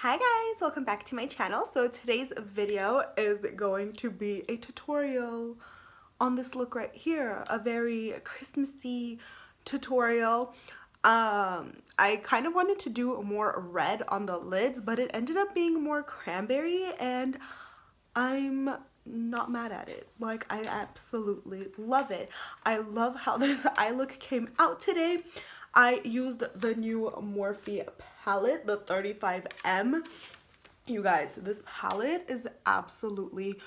Hi guys, welcome back to my channel. So today's video is going to be a tutorial on this look right here, a very Christmassy tutorial. I kind of wanted to do more red on the lids, but it ended up being more cranberry, and I'm not mad at it. Like, I absolutely love it. I love how this eye look came out today. I used the new Morphe palette, the 35M. You guys, this palette is absolutely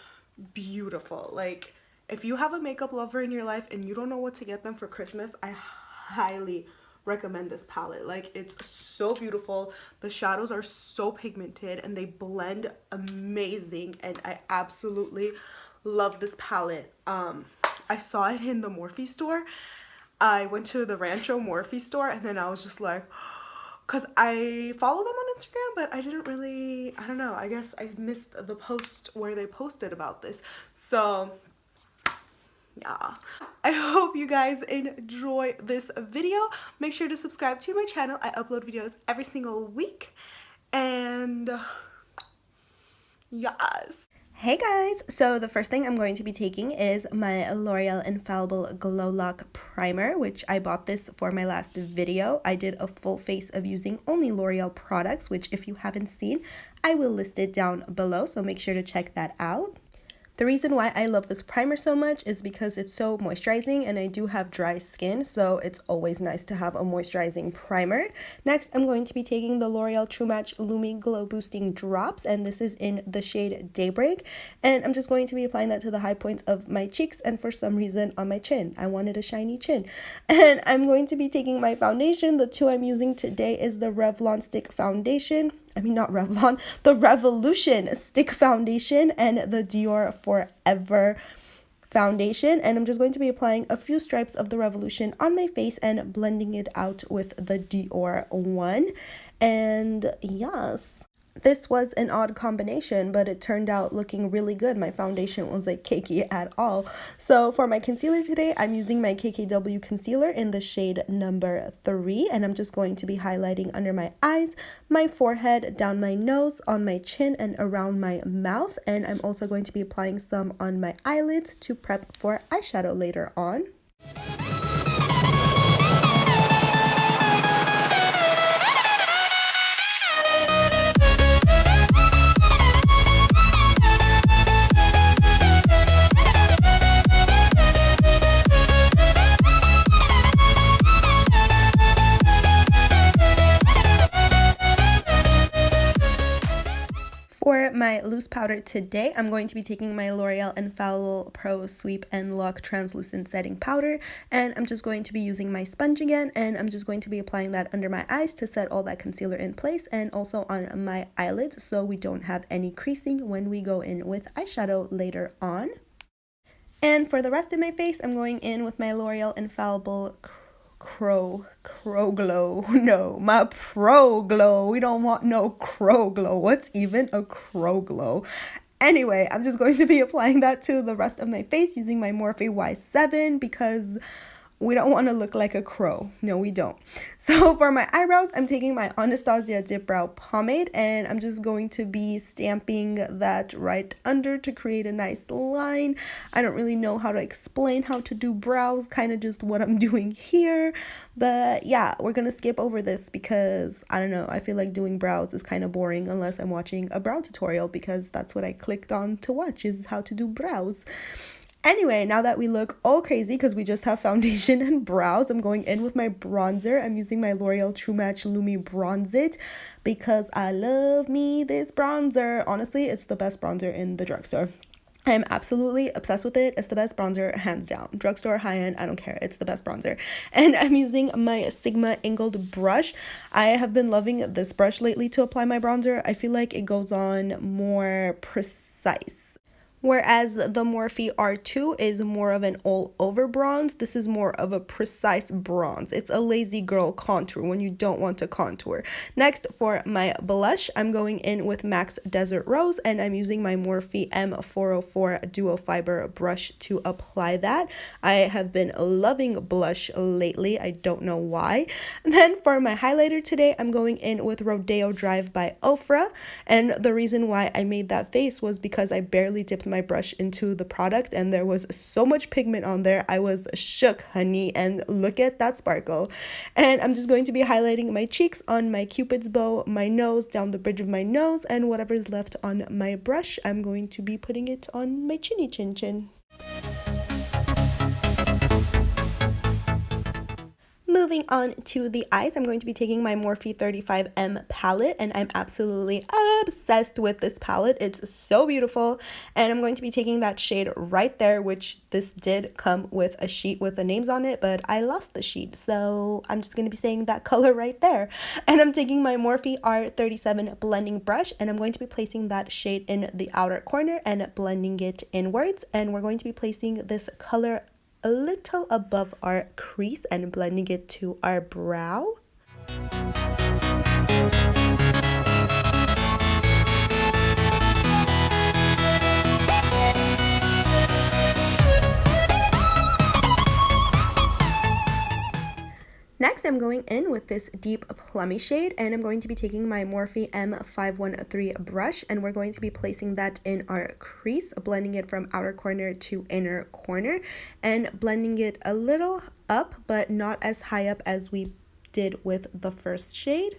beautiful. Like, if you have a makeup lover in your life and you don't know what to get them for Christmas, I highly recommend this palette. Like, it's so beautiful. The shadows are so pigmented and they blend amazing, and I absolutely love this palette. I saw it in the Morphe store. I went to the Rancho Morphe store, and then I was just like, because I follow them on Instagram, but I didn't really, I don't know, I guess I missed the post where they posted about this. So yeah, I hope you guys enjoy this video. Make sure to subscribe to my channel. I upload videos every single week, and yes. Hey guys, so the first thing I'm going to be taking is my L'Oreal Infallible Glow Lock Primer, which I bought this for my last video. I did a full face of using only L'Oreal products, which if you haven't seen, I will list it down below, so make sure to check that out. The reason why I love this primer so much is because it's so moisturizing, and I do have dry skin, so it's always nice to have a moisturizing primer. Next, I'm going to be taking the L'Oreal True Match Lumi Glow Boosting Drops, and this is in the shade Daybreak. And I'm just going to be applying that to the high points of my cheeks and for some reason on my chin. I wanted a shiny chin. And I'm going to be taking my foundation. The two I'm using today is the Revlon Stick Foundation. Not Revlon, the Revolution Stick Foundation and the Dior Forever Foundation. And I'm just going to be applying a few stripes of the Revolution on my face and blending it out with the Dior one. And yes, this was an odd combination, but it turned out looking really good. My foundation was like cakey at all. So for my concealer today, I'm using my KKW concealer in the shade number 3, and I'm just going to be highlighting under my eyes, my forehead, down my nose, on my chin, and around my mouth. And I'm also going to be applying some on my eyelids to prep for eyeshadow later on. For my loose powder today, I'm going to be taking my L'Oreal Infallible Pro Sweep and Lock Translucent Setting Powder, and I'm just going to be using my sponge again, and I'm just going to be applying that under my eyes to set all that concealer in place, and also on my eyelids so we don't have any creasing when we go in with eyeshadow later on. And for the rest of my face, I'm going in with my L'Oreal Infallible Crow Glow. No, my Pro Glow. We don't want no Crow Glow. What's even a Crow Glow? Anyway, I'm just going to be applying that to the rest of my face using my Morphe Y7 because we don't want to look like a crow. No, we don't. So for my eyebrows, I'm taking my Anastasia Dip Brow Pomade, and I'm just going to be stamping that right under to create a nice line. I don't really know how to explain how to do brows, kind of just what I'm doing here. But yeah, we're going to skip over this because, I don't know, I feel like doing brows is kind of boring unless I'm watching a brow tutorial, because that's what I clicked on to watch, is how to do brows. Anyway, now that we look all crazy because we just have foundation and brows, I'm going in with my bronzer. I'm using my L'Oreal True Match Lumi Bronze It because I love me this bronzer. Honestly, it's the best bronzer in the drugstore. I'm absolutely obsessed with it. It's the best bronzer, hands down. Drugstore, high-end, I don't care. It's the best bronzer. And I'm using my Sigma angled brush. I have been loving this brush lately to apply my bronzer. I feel like it goes on more precise. Whereas the Morphe R2 is more of an all-over bronze. This is more of a precise bronze. It's a lazy girl contour when you don't want to contour. Next, for my blush, I'm going in with MAC's Desert Rose, and I'm using my Morphe M404 Duo Fiber brush to apply that. I have been loving blush lately. I don't know why. And then for my highlighter today, I'm going in with Rodeo Drive by Ofra, and the reason why I made that face was because I barely dipped my brush into the product and there was so much pigment on there. I was shook, honey, and look at that sparkle. And I'm just going to be highlighting my cheeks on my Cupid's bow, my nose, down the bridge of my nose, and whatever's left on my brush, I'm going to be putting it on my chinny chin chin. Moving on to the eyes, I'm going to be taking my Morphe 35M palette, and I'm absolutely obsessed with this palette. It's so beautiful, and I'm going to be taking that shade right there, which this did come with a sheet with the names on it, but I lost the sheet, so I'm just going to be saying that color right there. And I'm taking my Morphe R37 blending brush, and I'm going to be placing that shade in the outer corner and blending it inwards, and we're going to be placing this color a little above our crease and blending it to our brow. Next, I'm going in with this deep plummy shade, and I'm going to be taking my Morphe M513 brush, and we're going to be placing that in our crease, blending it from outer corner to inner corner, and blending it a little up, but not as high up as we did with the first shade.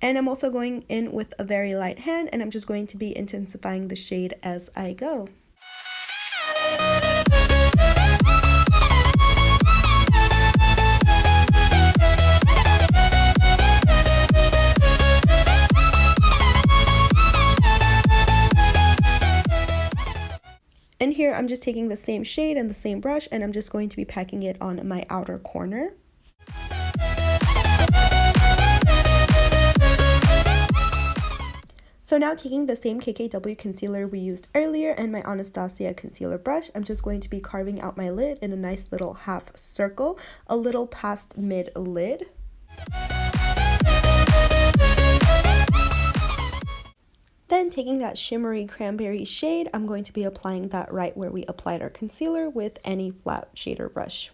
And I'm also going in with a very light hand, and I'm just going to be intensifying the shade as I go. And here I'm just taking the same shade and the same brush, and I'm just going to be packing it on my outer corner. So now, taking the same KKW concealer we used earlier and my Anastasia concealer brush, I'm just going to be carving out my lid in a nice little half circle, a little past mid-lid. Then, taking that shimmery cranberry shade, I'm going to be applying that right where we applied our concealer with any flat shader brush.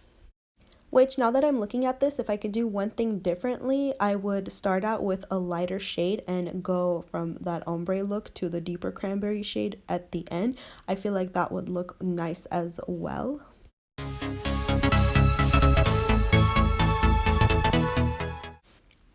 Which, now that I'm looking at this, if I could do one thing differently, I would start out with a lighter shade and go from that ombre look to the deeper cranberry shade at the end. I feel like that would look nice as well.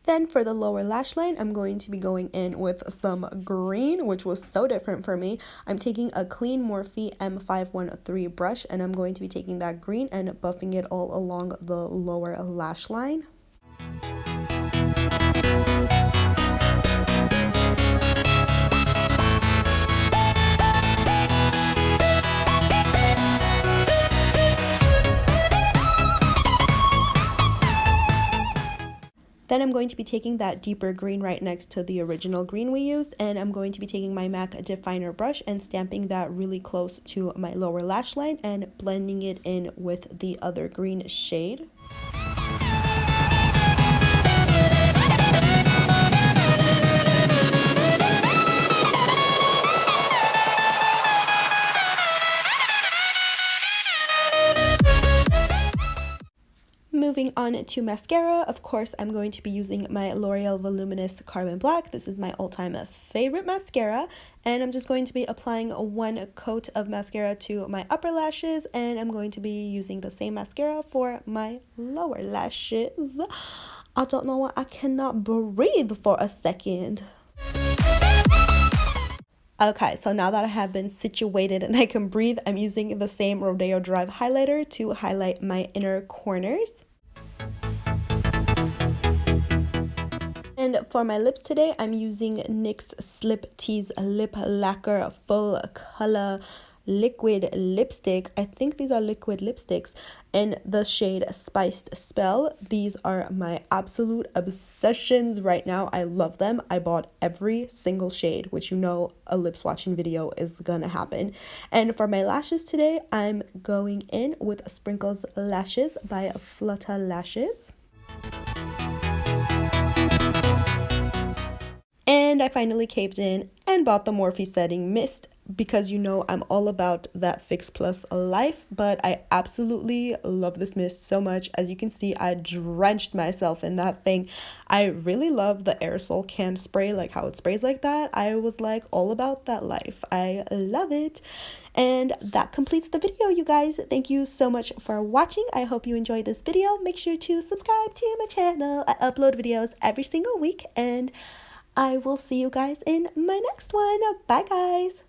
Then for the lower lash line, I'm going to be going in with some green, which was so different for me. I'm taking a clean Morphe M513 brush, and I'm going to be taking that green and buffing it all along the lower lash line. Then I'm going to be taking that deeper green right next to the original green we used, and I'm going to be taking my MAC definer brush and stamping that really close to my lower lash line and blending it in with the other green shade. Moving on to mascara, of course, I'm going to be using my L'Oreal Voluminous Carbon Black. This is my all-time favorite mascara, and I'm just going to be applying one coat of mascara to my upper lashes, and I'm going to be using the same mascara for my lower lashes. I don't know why I cannot breathe for a second. Okay, so now that I have been situated and I can breathe, I'm using the same Rodeo Drive highlighter to highlight my inner corners. And for my lips today, I'm using NYX Slip Tease Lip Lacquer Full Color liquid lipstick. I think these are liquid lipsticks in the shade Spiced Spell. These are my absolute obsessions right now. I love them. I bought every single shade, which you know a lip swatching video is gonna happen. And for my lashes today, I'm going in with Sprinkles Lashes by Flutter Lashes. And I finally caved in and bought the Morphe Setting Mist because you know I'm all about that Fix Plus life, but I absolutely love this mist so much. As you can see, I drenched myself in that thing. I really love the aerosol can spray, like how it sprays like that. I was like all about that life. I love it. And that completes the video, you guys. Thank you so much for watching. I hope you enjoyed this video. Make sure to subscribe to my channel. I upload videos every single week, and I will see you guys in my next one. Bye, guys.